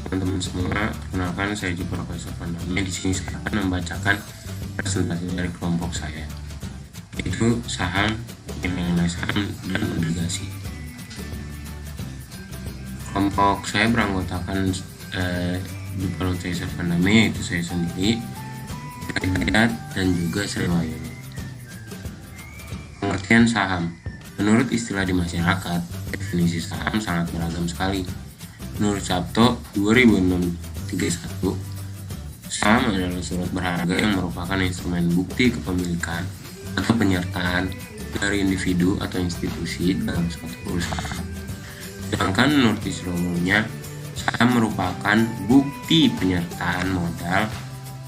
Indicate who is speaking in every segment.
Speaker 1: teman-teman semua, perkenalkan saya Ju Profesor Pandami. Di sini saya akan membacakan presentasi dari kelompok saya, yaitu saham, nilai saham, dan obligasi. Kelompok saya beranggotakan Ju Profesor Pandami, yaitu saya sendiri, Hidayat, dan juga Sri Wahyuni. Pengertian saham. Menurut istilah di masyarakat, definisi saham sangat beragam sekali. Menurut Sabto 2031, saham adalah surat berharga yang merupakan instrumen bukti kepemilikan atau penyertaan dari individu atau institusi dalam suatu perusahaan. Sedangkan menurut istilah umumnya, saham merupakan bukti penyertaan modal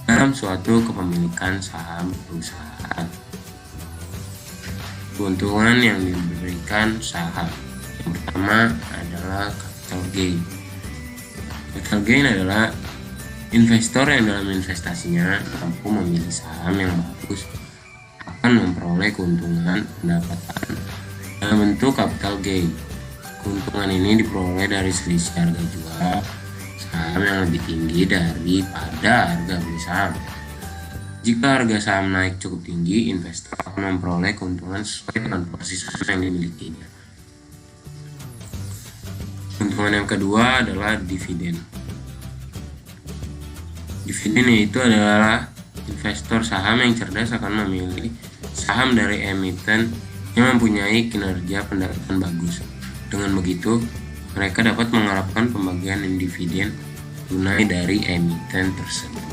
Speaker 1: dalam suatu kepemilikan saham perusahaan. Keuntungan yang diberikan saham. Yang pertama adalah capital gain. Capital gain adalah investor yang dalam investasinya mampu memilih saham yang bagus akan memperoleh keuntungan pendapatan dalam bentuk capital gain. Keuntungan ini diperoleh dari selisih harga jual saham yang lebih tinggi daripada harga beli saham. Jika harga saham naik cukup tinggi, investor akan memperoleh keuntungan sesuai dengan porsi saham yang dimilikinya. Keuntungan yang kedua adalah dividen. Dividen itu adalah investor saham yang cerdas akan memilih saham dari emiten yang mempunyai kinerja pendapatan bagus. Dengan begitu, mereka dapat mengharapkan pembagian dividen tunai dari emiten tersebut.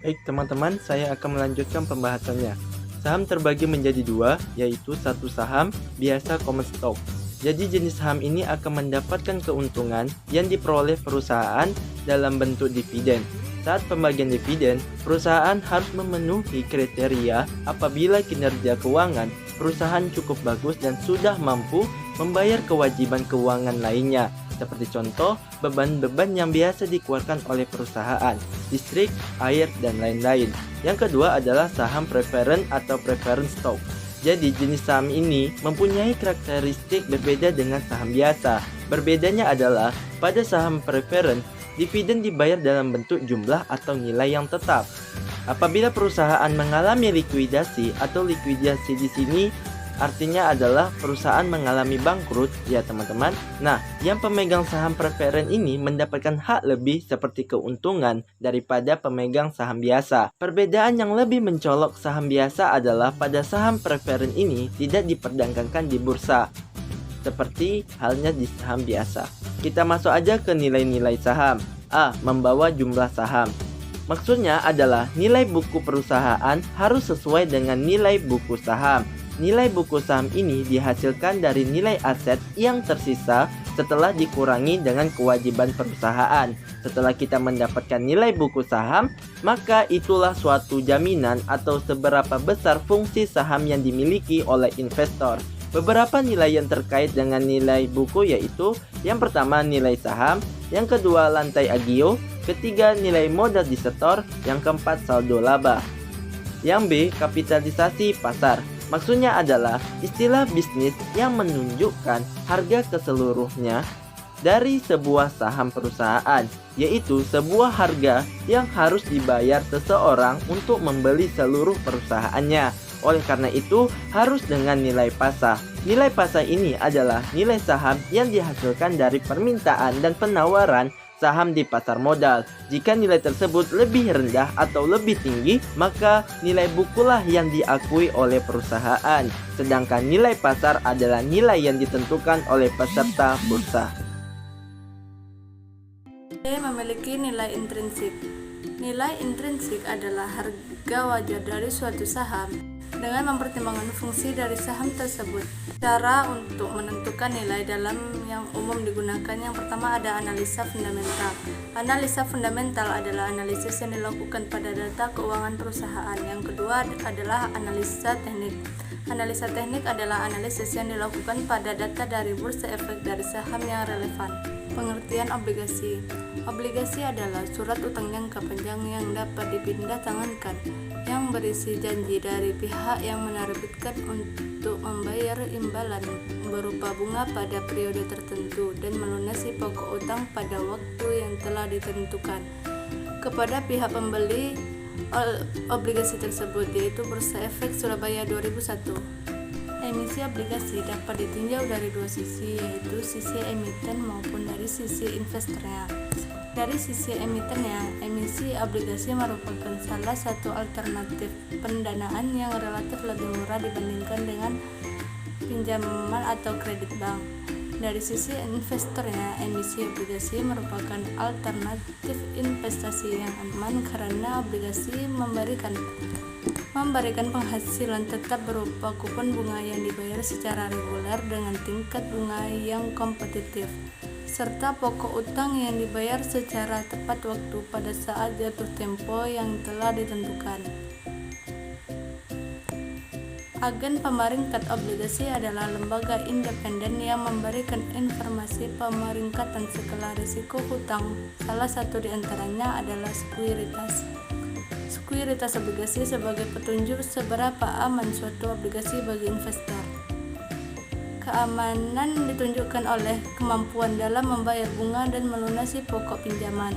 Speaker 2: Baik teman-teman, saya akan melanjutkan pembahasannya. Saham terbagi menjadi dua, yaitu satu saham biasa common stock. Jadi jenis saham ini akan mendapatkan keuntungan yang diperoleh perusahaan dalam bentuk dividen. Saat pembagian dividen, perusahaan harus memenuhi kriteria apabila kinerja keuangan perusahaan cukup bagus dan sudah mampu membayar kewajiban keuangan lainnya, seperti contoh beban-beban yang biasa dikeluarkan oleh perusahaan, listrik, air, dan lain-lain. Yang kedua adalah saham preferen atau preference stock. Jadi jenis saham ini mempunyai karakteristik berbeda dengan saham biasa. Berbedanya adalah pada saham preferen, dividen dibayar dalam bentuk jumlah atau nilai yang tetap. Apabila perusahaan mengalami likuidasi atau likuidasi di sini artinya adalah perusahaan mengalami bangkrut ya teman-teman. Nah, yang pemegang saham preferen ini mendapatkan hak lebih seperti keuntungan daripada pemegang saham biasa. Perbedaan yang lebih mencolok saham biasa adalah pada saham preferen ini tidak diperdagangkan di bursa, seperti halnya di saham biasa. Kita masuk aja ke nilai-nilai saham. A. Membawa jumlah saham. Maksudnya adalah nilai buku perusahaan harus sesuai dengan nilai buku saham. Nilai buku saham ini dihasilkan dari nilai aset yang tersisa setelah dikurangi dengan kewajiban perusahaan. Setelah kita mendapatkan nilai buku saham, maka itulah suatu jaminan atau seberapa besar fungsi saham yang dimiliki oleh investor. Beberapa nilai yang terkait dengan nilai buku yaitu yang pertama nilai saham, yang kedua lantai agio, ketiga nilai modal disetor, yang keempat saldo laba. Yang B, kapitalisasi pasar. Maksudnya adalah istilah bisnis yang menunjukkan harga keseluruhnya dari sebuah saham perusahaan, yaitu sebuah harga yang harus dibayar seseorang untuk membeli seluruh perusahaannya. Oleh karena itu, harus dengan nilai pasar. Nilai pasar ini adalah nilai saham yang dihasilkan dari permintaan dan penawaran saham di pasar modal. Jika nilai tersebut lebih rendah atau lebih tinggi, maka nilai bukulah yang diakui oleh perusahaan. Sedangkan nilai pasar adalah nilai yang ditentukan oleh peserta bursa.
Speaker 3: Memiliki nilai intrinsik. Nilai intrinsik adalah harga wajar dari suatu saham dengan mempertimbangkan fungsi dari saham tersebut. Cara untuk menentukan nilai dalam yang umum digunakan, yang pertama ada analisa fundamental. Analisa fundamental adalah analisis yang dilakukan pada data keuangan perusahaan. Yang kedua adalah analisa teknik. Analisa teknik adalah analisis yang dilakukan pada data dari bursa efek dari saham yang relevan. Pengertian obligasi. Obligasi adalah surat utang jangka panjang yang dapat dipindah tangankan. yang berisi janji dari pihak yang menerbitkan untuk membayar imbalan berupa bunga pada periode tertentu dan melunasi pokok utang pada waktu yang telah ditentukan kepada pihak pembeli obligasi tersebut, yaitu Bursa Efek Surabaya 2001. Emisi obligasi dapat ditinjau dari dua sisi, yaitu sisi emiten maupun dari sisi investornya. Dari sisi emitennya, emisi obligasi merupakan salah satu alternatif pendanaan yang relatif lebih murah dibandingkan dengan pinjaman atau kredit bank. Dari sisi investornya, emisi obligasi merupakan alternatif investasi yang aman karena obligasi memberikan penghasilan tetap berupa kupon bunga yang dibayar secara reguler dengan tingkat bunga yang kompetitif, serta pokok utang yang dibayar secara tepat waktu pada saat jatuh tempo yang telah ditentukan. Agen pemeringkat obligasi adalah lembaga independen yang memberikan informasi pemeringkatan skala risiko hutang. Salah satu di antaranya adalah sekuritas. Sekuritas obligasi sebagai petunjuk seberapa aman suatu obligasi bagi investor. Keamanan ditunjukkan oleh kemampuan dalam membayar bunga dan melunasi pokok pinjaman.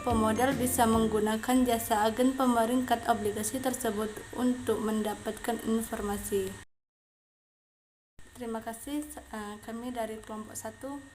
Speaker 3: Pemodal bisa menggunakan jasa agen pemeringkat obligasi tersebut untuk mendapatkan informasi. Terima kasih, kami dari kelompok 1.